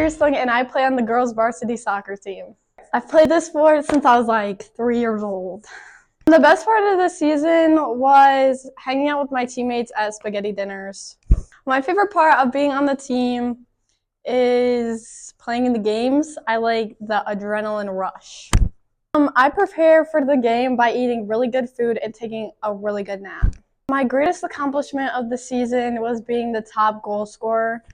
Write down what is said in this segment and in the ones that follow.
Gerstung and I play on the girls' varsity soccer team. I've played this sport since I was like 3 years old. The best part of the season was hanging out with my teammates at spaghetti dinners. My favorite part of being on the team is playing in the games. I like the adrenaline rush. I prepare for the game by eating really good food and taking a really good nap. My greatest accomplishment of the season was being the top goal scorer.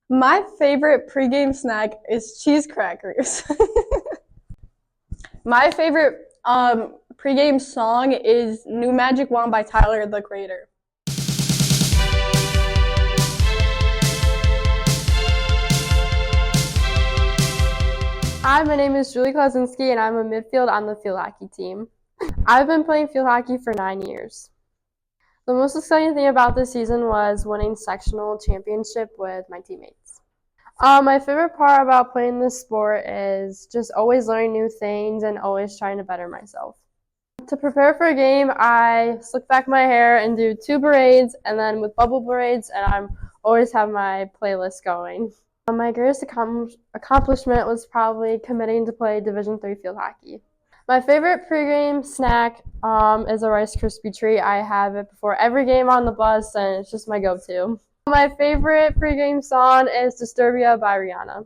My favorite pregame snack is cheese crackers. My favorite pregame song is New Magic Wand by Tyler, the Creator. Hi, my name is Klodzinski and I'm a midfield on the field hockey team. I've been playing field hockey for 9 years. The most exciting thing about this season was winning sectional championship with my teammates. My favorite part about playing this sport is just always learning new things and always trying to better myself. To prepare for a game, I slick back my hair and do 2 braids and then with bubble braids, and I always have my playlist going. My greatest accomplishment was probably committing to play Division III field hockey. My favorite pregame snack is a Rice Krispie treat. I have it before every game on the bus, and it's just my go-to. My favorite pregame song is Disturbia by Rihanna.